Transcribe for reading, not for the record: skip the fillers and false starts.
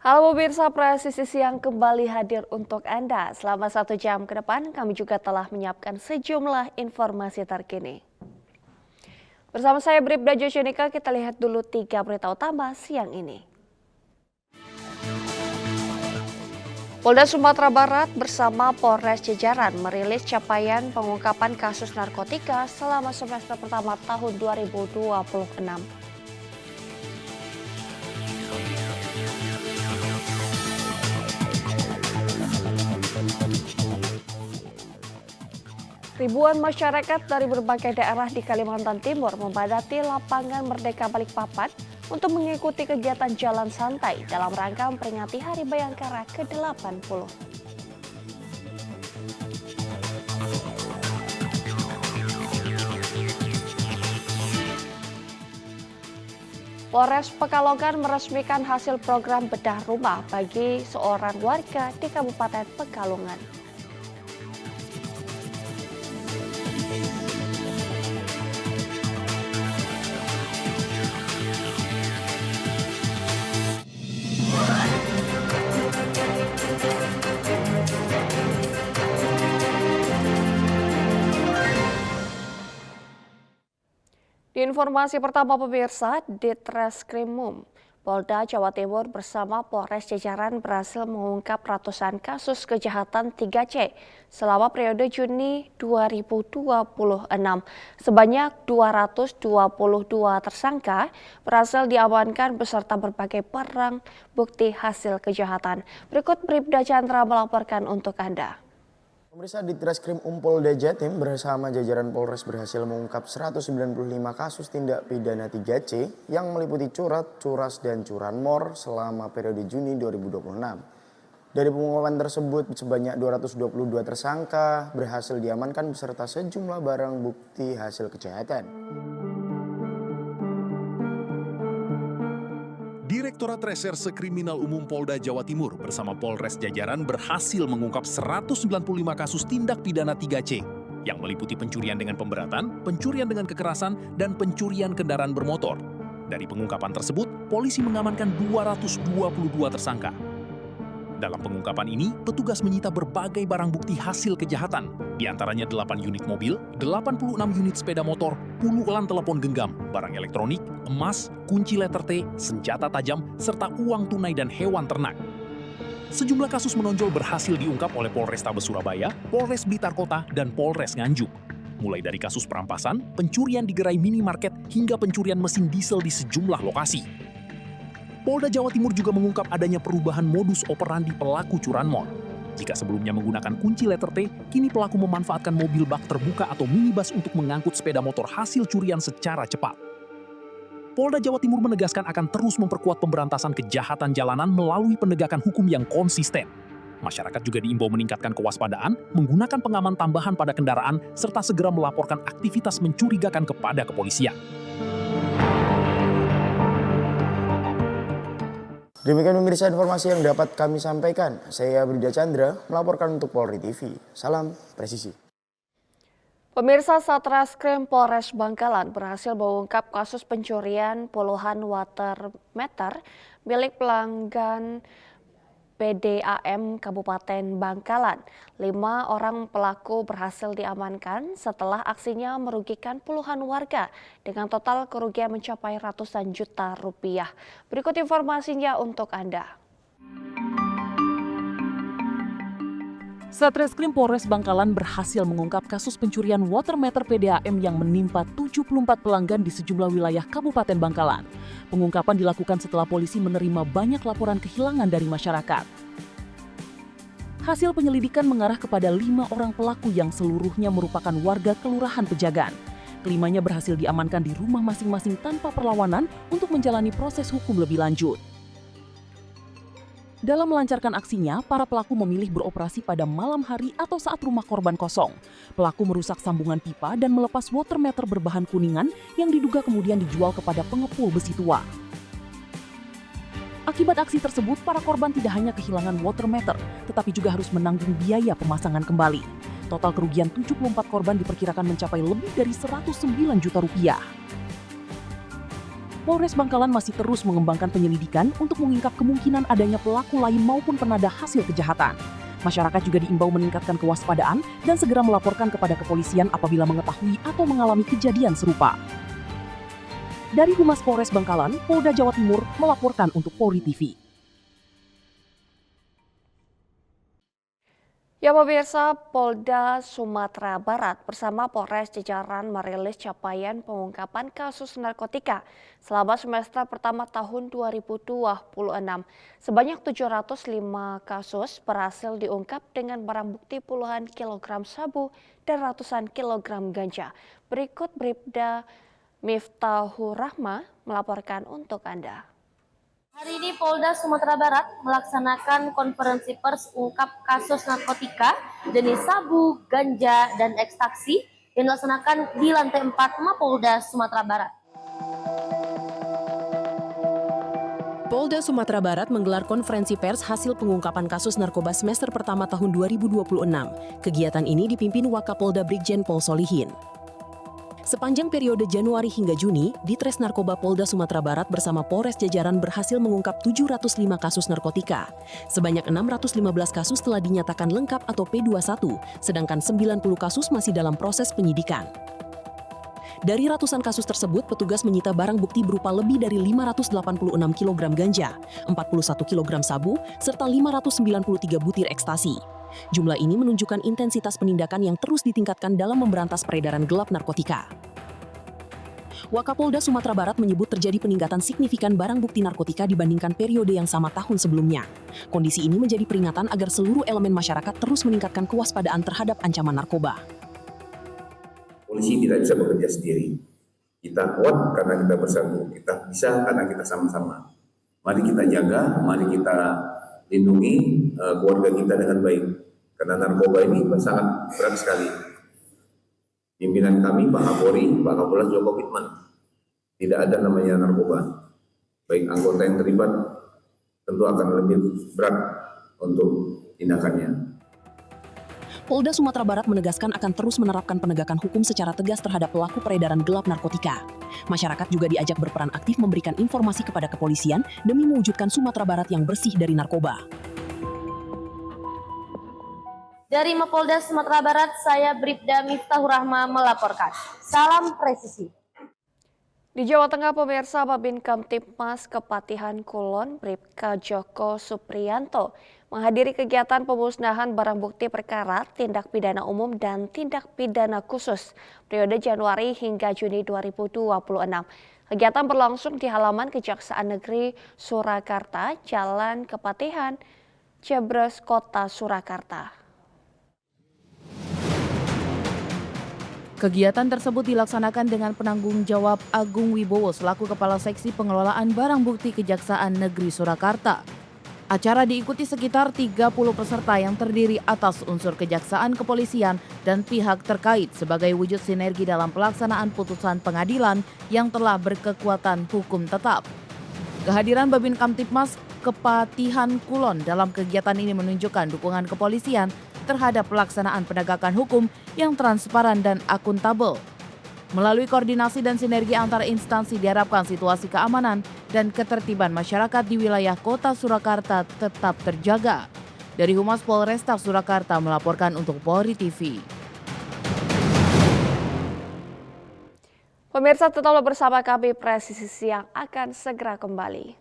Halo pemirsa, Presisi Siang kembali hadir untuk Anda. Selama 1 jam ke depan, kami juga telah menyiapkan sejumlah informasi terkini. Bersama saya Bribda Josyonika, kita lihat dulu 3 berita utama siang ini. Polda Sumatera Barat bersama Polres Jajaran merilis capaian pengungkapan kasus narkotika selama semester pertama tahun 2026. Ribuan masyarakat dari berbagai daerah di Kalimantan Timur memadati lapangan Merdeka Balikpapan untuk mengikuti kegiatan jalan santai dalam rangka memperingati Hari Bayangkara ke-80. Polres Pekalongan meresmikan hasil program bedah rumah bagi seorang warga di Kabupaten Pekalongan. Di informasi pertama pemirsa, Ditreskrimum Polda Jawa Timur bersama Polres Jajaran berhasil mengungkap ratusan kasus kejahatan 3C selama periode Juni 2026. Sebanyak 222 tersangka berhasil diamankan beserta berbagai barang bukti hasil kejahatan. Berikut Bribda Chandra melaporkan untuk Anda. Pemirsa, Ditreskrim Polda Jatim bersama jajaran Polres berhasil mengungkap 195 kasus tindak pidana 3C yang meliputi curat, curas, dan curanmor selama periode Juni 2026. Dari pengungkapan tersebut, sebanyak 222 tersangka berhasil diamankan beserta sejumlah barang bukti hasil kejahatan. Direktorat Reserse Kriminal Umum Polda Jawa Timur bersama Polres Jajaran berhasil mengungkap 195 kasus tindak pidana 3C yang meliputi pencurian dengan pemberatan, pencurian dengan kekerasan, dan pencurian kendaraan bermotor. Dari pengungkapan tersebut, polisi mengamankan 222 tersangka. Dalam pengungkapan ini, petugas menyita berbagai barang bukti hasil kejahatan, di antaranya 8 unit mobil, 86 unit sepeda motor, puluhan telepon genggam, barang elektronik, emas, kunci letter T, senjata tajam, serta uang tunai dan hewan ternak. Sejumlah kasus menonjol berhasil diungkap oleh Polrestabes Surabaya, Polres Blitar Kota, dan Polres Nganjuk. Mulai dari kasus perampasan, pencurian di gerai minimarket, hingga pencurian mesin diesel di sejumlah lokasi. Polda Jawa Timur juga mengungkap adanya perubahan modus operandi pelaku curanmor. Jika sebelumnya menggunakan kunci letter T, kini pelaku memanfaatkan mobil bak terbuka atau minibus untuk mengangkut sepeda motor hasil curian secara cepat. Polda Jawa Timur menegaskan akan terus memperkuat pemberantasan kejahatan jalanan melalui penegakan hukum yang konsisten. Masyarakat juga diimbau meningkatkan kewaspadaan, menggunakan pengaman tambahan pada kendaraan, serta segera melaporkan aktivitas mencurigakan kepada kepolisian. Demikian pemirsa informasi yang dapat kami sampaikan. Saya Bribda Chandra melaporkan untuk Polri TV. Salam presisi. Pemirsa, Satreskrim Polres Bangkalan berhasil mengungkap kasus pencurian puluhan water meter milik pelanggan PDAM Kabupaten Bangkalan. 5 orang pelaku berhasil diamankan setelah aksinya merugikan puluhan warga dengan total kerugian mencapai ratusan juta rupiah. Berikut informasinya untuk Anda. Satreskrim Polres Bangkalan berhasil mengungkap kasus pencurian water meter PDAM yang menimpa 74 pelanggan di sejumlah wilayah Kabupaten Bangkalan. Pengungkapan dilakukan setelah polisi menerima banyak laporan kehilangan dari masyarakat. Hasil penyelidikan mengarah kepada 5 orang pelaku yang seluruhnya merupakan warga Kelurahan Pejagan. Kelimanya berhasil diamankan di rumah masing-masing tanpa perlawanan untuk menjalani proses hukum lebih lanjut. Dalam melancarkan aksinya, para pelaku memilih beroperasi pada malam hari atau saat rumah korban kosong. Pelaku merusak sambungan pipa dan melepas water meter berbahan kuningan yang diduga kemudian dijual kepada pengepul besi tua. Akibat aksi tersebut, para korban tidak hanya kehilangan water meter, tetapi juga harus menanggung biaya pemasangan kembali. Total kerugian 74 korban diperkirakan mencapai lebih dari 109 juta rupiah. Polres Bangkalan masih terus mengembangkan penyelidikan untuk mengungkap kemungkinan adanya pelaku lain maupun penada hasil kejahatan. Masyarakat juga diimbau meningkatkan kewaspadaan dan segera melaporkan kepada kepolisian apabila mengetahui atau mengalami kejadian serupa. Dari Humas Polres Bangkalan, Polda Jawa Timur melaporkan untuk Polri TV. Ya pemirsa, Polda Sumatera Barat bersama Polres jajaran merilis capaian pengungkapan kasus narkotika selama semester pertama tahun 2026. Sebanyak 705 kasus berhasil diungkap dengan barang bukti puluhan kilogram sabu dan ratusan kilogram ganja. Berikut Bribda Miftahur Rahma melaporkan untuk Anda. Hari ini Polda Sumatera Barat melaksanakan konferensi pers ungkap kasus narkotika jenis sabu, ganja, dan ekstasi yang dilaksanakan di lantai 4 Mapolda Sumatera Barat. Polda Sumatera Barat menggelar konferensi pers hasil pengungkapan kasus narkoba semester pertama tahun 2026. Kegiatan ini dipimpin Wakapolda Brigjen Pol Solihin. Sepanjang periode Januari hingga Juni, Ditres Narkoba Polda Sumatera Barat bersama Polres jajaran berhasil mengungkap 705 kasus narkotika. Sebanyak 615 kasus telah dinyatakan lengkap atau P21, sedangkan 90 kasus masih dalam proses penyidikan. Dari ratusan kasus tersebut, petugas menyita barang bukti berupa lebih dari 586 kg ganja, 41 kg sabu, serta 593 butir ekstasi. Jumlah ini menunjukkan intensitas penindakan yang terus ditingkatkan dalam memberantas peredaran gelap narkotika. Wakapolda Sumatera Barat menyebut terjadi peningkatan signifikan barang bukti narkotika dibandingkan periode yang sama tahun sebelumnya. Kondisi ini menjadi peringatan agar seluruh elemen masyarakat terus meningkatkan kewaspadaan terhadap ancaman narkoba. Polisi tidak bisa bekerja sendiri. Kita kuat karena kita bersatu. Kita bisa karena kita sama-sama. Mari kita jaga, mari kita lindungi keluarga kita dengan baik. Karena narkoba ini sangat berat sekali. Pimpinan kami, Pak Kapolri, Pak Kapolres juga komitmen. Tidak ada namanya narkoba. Baik anggota yang terlibat tentu akan lebih berat untuk tindakannya. Polda Sumatera Barat menegaskan akan terus menerapkan penegakan hukum secara tegas terhadap pelaku peredaran gelap narkotika. Masyarakat juga diajak berperan aktif memberikan informasi kepada kepolisian demi mewujudkan Sumatera Barat yang bersih dari narkoba. Dari Mapolda Sumatera Barat, saya Bribda Miftahur Rahma melaporkan. Salam presisi. Di Jawa Tengah, pemirsa, Babin Kamtibmas Kepatihan Kulon, Bribka Joko Supriyanto, menghadiri kegiatan pemusnahan barang bukti perkara tindak pidana umum dan tindak pidana khusus periode Januari hingga Juni 2026. Kegiatan berlangsung di halaman Kejaksaan Negeri Surakarta, Jalan Kepatihan, Jebres, Kota Surakarta. Kegiatan tersebut dilaksanakan dengan penanggung jawab Agung Wibowo selaku Kepala Seksi Pengelolaan Barang Bukti Kejaksaan Negeri Surakarta. Acara diikuti sekitar 30 peserta yang terdiri atas unsur kejaksaan, kepolisian, dan pihak terkait sebagai wujud sinergi dalam pelaksanaan putusan pengadilan yang telah berkekuatan hukum tetap. Kehadiran Babin Kamtibmas Kepatihan Kulon dalam kegiatan ini menunjukkan dukungan kepolisian terhadap pelaksanaan penegakan hukum yang transparan dan akuntabel. Melalui koordinasi dan sinergi antar instansi diharapkan situasi keamanan dan ketertiban masyarakat di wilayah Kota Surakarta tetap terjaga. Dari Humas Polresta Surakarta melaporkan untuk Polri TV. Pemirsa, tetaplah bersama kami, Presisi Siang akan segera kembali.